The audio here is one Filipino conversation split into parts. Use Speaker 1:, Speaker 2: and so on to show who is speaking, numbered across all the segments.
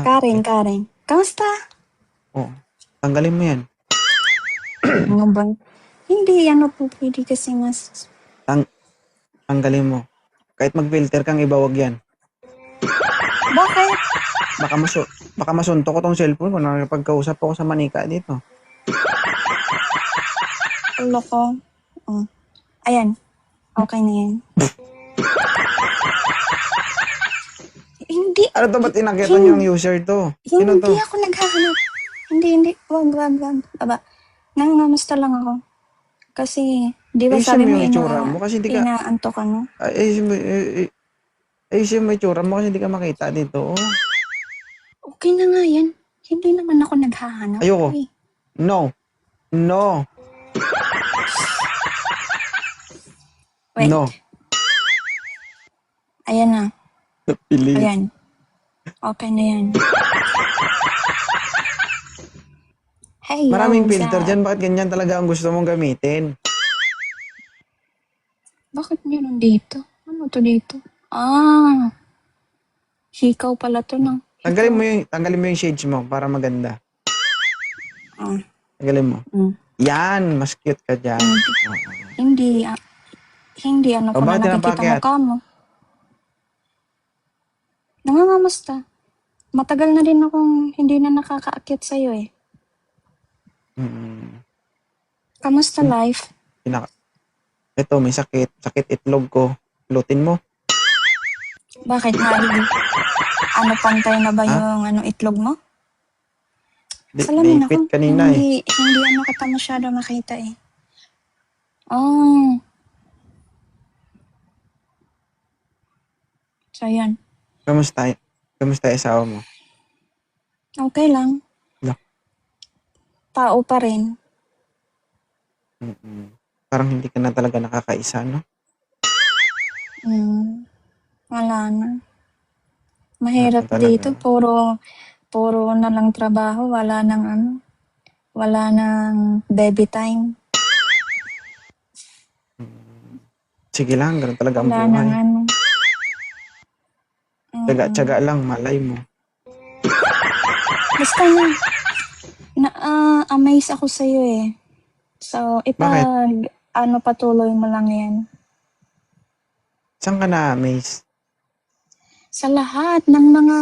Speaker 1: Karen. Kamusta?
Speaker 2: Oh, tanggalin mo yan.
Speaker 1: Ano ba? Hindi, ano po pwede kasi mas...
Speaker 2: Tanggalin mo. Kahit mag-filter kang ibawag yan.
Speaker 1: Bakit?
Speaker 2: Baka, baka masunto ko tong cellphone ko na nakipagkausap ako sa manika dito.
Speaker 1: Ulo ko. Oh. Ayan. Okay na yan. Hindi.
Speaker 2: Ano to? Ba't inakita niyo yung user to? Sino to?
Speaker 1: Hindi ako naghahanap. Hindi. Wag. Baba. Nangangamusta lang ako. Kasi, di ba
Speaker 2: Ayusin
Speaker 1: sabi
Speaker 2: mo
Speaker 1: mo,
Speaker 2: yung itsura mo kasi hindi ka...
Speaker 1: inaantok ka, no?
Speaker 2: Ayusin mo yung itsura mo kasi hindi ka makita dito. Oh.
Speaker 1: Okay na nga yan. Hindi naman ako naghahanap.
Speaker 2: Ayoko.
Speaker 1: Eh.
Speaker 2: No.
Speaker 1: Wait.
Speaker 2: No.
Speaker 1: Ayan na.
Speaker 2: Napili.
Speaker 1: Ayan. Okay na yan. Hey,
Speaker 2: Maraming
Speaker 1: what's
Speaker 2: filter
Speaker 1: up?
Speaker 2: dyan. Bakit ganyan talaga ang gusto mong gamitin?
Speaker 1: Bakit meron dito? Ano to dito? Ah, hikaw pala to, no?
Speaker 2: Tanggalin mo yung shades mo para maganda.
Speaker 1: Ah,
Speaker 2: Tanggalin mo.
Speaker 1: mm.
Speaker 2: Yan, mas cute ka dyan.
Speaker 1: Hindi, ano ko na
Speaker 2: bakit
Speaker 1: nakikita
Speaker 2: pinapakyat?
Speaker 1: mukha mo. Nangangamusta? Matagal na din akong hindi na nakakaakyat sa'yo eh. Kamusta life?
Speaker 2: Ito, may sakit. Sakit itlog ko. Lutin mo.
Speaker 1: Bakit nga? Ano, pantay na ba yung itlog mo? Salamin ako.
Speaker 2: Naipit kanina
Speaker 1: Hindi ano kita masyado makita eh. Oh. So, yan.
Speaker 2: Kamusta yung asawa mo?
Speaker 1: Okay lang.
Speaker 2: No.
Speaker 1: Tao pa rin.
Speaker 2: Parang hindi ka na talaga nakakaisa, no?
Speaker 1: Wala na. Mahirap dito. Puro na lang trabaho. Wala nang baby time.
Speaker 2: Sige lang, ganun talaga ang
Speaker 1: Wala
Speaker 2: buhay.
Speaker 1: nang ano.
Speaker 2: Tsaga-tsaga lang, malay mo.
Speaker 1: Basta amaze ako sa'yo eh. So, patuloy mo lang yan.
Speaker 2: Saan ka na-amaze?
Speaker 1: Sa lahat ng mga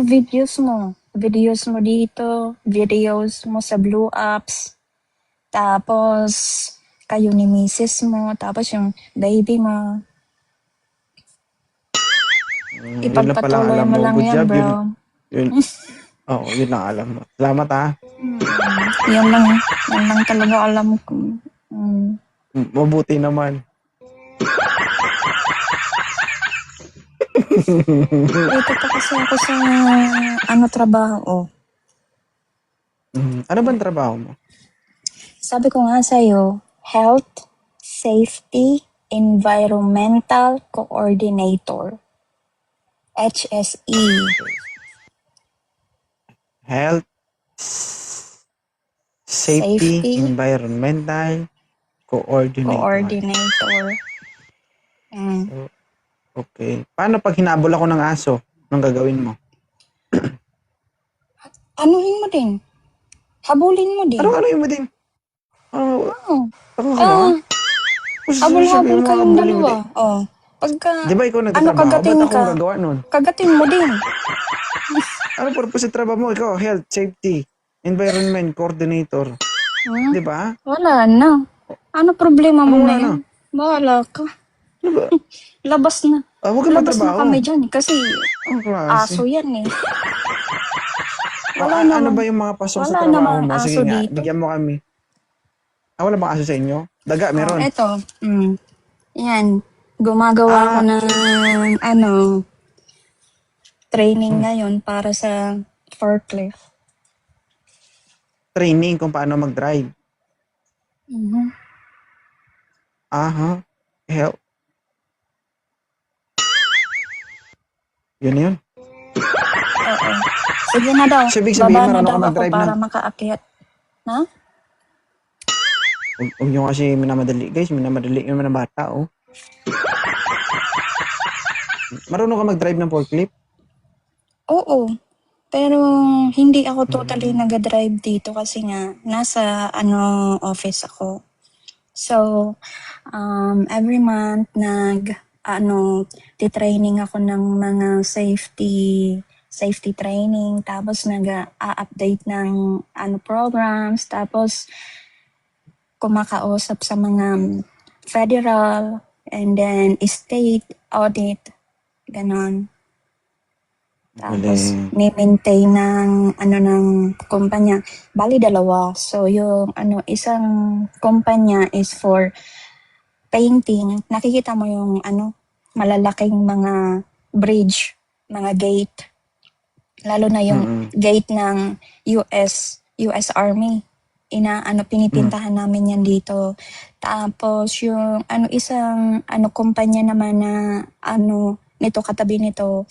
Speaker 1: videos mo. Videos mo dito, videos mo sa Blue Apps, tapos kayo ni misis mo, tapos yung baby mo.
Speaker 2: Yun lang palang
Speaker 1: Ipagpatuloy
Speaker 2: alam
Speaker 1: mo
Speaker 2: mo.
Speaker 1: lang
Speaker 2: Good
Speaker 1: yan,
Speaker 2: job.
Speaker 1: bro.
Speaker 2: Yun lang alam mo. Salamat ha.
Speaker 1: Yan lang talaga alam ko.
Speaker 2: Mabuti naman.
Speaker 1: Dito pa kasi ako sa trabaho.
Speaker 2: Ano bang trabaho mo?
Speaker 1: Sabi ko nga sa'yo, Health, Safety, Environmental Coordinator. HSE.
Speaker 2: Health, Safety, Environmental
Speaker 1: Coordinator.
Speaker 2: Okay. Paano pag hinabol ako ng aso? Anong gagawin mo?
Speaker 1: Anuhin mo din. Habulin mo din.
Speaker 2: Ano mo din?
Speaker 1: Habol-habol kayong dalawa. Pagka,
Speaker 2: di ba ikaw nagtatrabaho?
Speaker 1: kagatin
Speaker 2: Ba't ako
Speaker 1: ka?
Speaker 2: gagawa nun?
Speaker 1: Kagatin mo din.
Speaker 2: Ano purpose sa trabaho mo? Ikaw, Health, Safety, Environment Coordinator. Di ba?
Speaker 1: Wala na. Ano problema mo
Speaker 2: Wala
Speaker 1: ngayon? Bahala ka.
Speaker 2: Ano ba?
Speaker 1: Labas na.
Speaker 2: Huwag ka
Speaker 1: Labas na
Speaker 2: magtrabaho.
Speaker 1: kami dyan kasi
Speaker 2: Ang klase.
Speaker 1: aso yan eh.
Speaker 2: Ano ba yung mga pasok sa trabaho
Speaker 1: namang
Speaker 2: mo? Sige
Speaker 1: aso
Speaker 2: nga,
Speaker 1: dito.
Speaker 2: bigyan mo kami. Wala bang aso sa inyo? Daga, meron.
Speaker 1: Eto. Yan. Gumagawa ko ng training ngayon para sa forklift.
Speaker 2: Training kung paano mag-drive. Help. Yun.
Speaker 1: Oo. Sige na daw.
Speaker 2: So, ibig sabihin,
Speaker 1: Baba na
Speaker 2: marunong
Speaker 1: daw
Speaker 2: ka
Speaker 1: ako
Speaker 2: mag-drive
Speaker 1: para
Speaker 2: na.
Speaker 1: makaakyat. Ha?
Speaker 2: Huwag nyo kasi minamadali, guys. Minamadali yung mga bata, oh. Marunong ka mag-drive ng forklift?
Speaker 1: Oo. Pero hindi ako totally nag-drive dito kasi nga nasa office ako. So, every month ti-training ako ng mga safety training, tapos nag-a-update ng programs, tapos kumakausap sa mga federal and then state audit, ganon. Tapos
Speaker 2: Galing.
Speaker 1: ni-maintain ng kumpanya. Bali 2. So yung isang kumpanya is for painting. Nakikita mo yung malalaking mga bridge, mga gate. Lalo na yung
Speaker 2: Mm.
Speaker 1: gate ng US Army. Pinipintahan namin yan dito. Tapos yung isang kumpanya naman na nito katabi nito,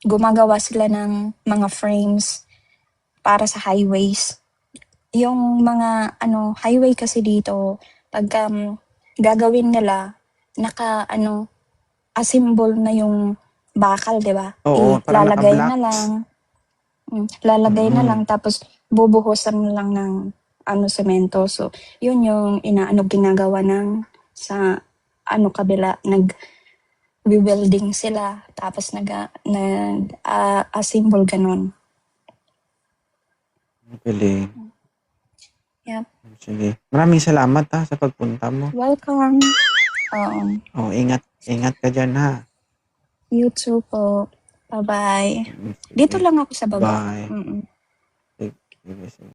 Speaker 1: gumagawa sila ng mga frames para sa highways. Yung mga highway kasi dito, pag gagawin nila, assemble na yung bakal, di ba?
Speaker 2: Oo, parang
Speaker 1: Lalagay na
Speaker 2: naka-blocks.
Speaker 1: lang. Lalagay na
Speaker 2: Mm.
Speaker 1: lang, tapos bubuhusan na lang ng semento. So, yun yung ginagawa ng sa kabila, welding sila, tapos assemble ganun.
Speaker 2: Galing.
Speaker 1: Yep.
Speaker 2: Sige. Maraming salamat sa pagpunta mo.
Speaker 1: Welcome.
Speaker 2: Ingat ka dyan ha.
Speaker 1: You too po. Bye-bye. Dito lang ako sa baba.
Speaker 2: Bye.
Speaker 1: Mm-mm.
Speaker 2: Sige.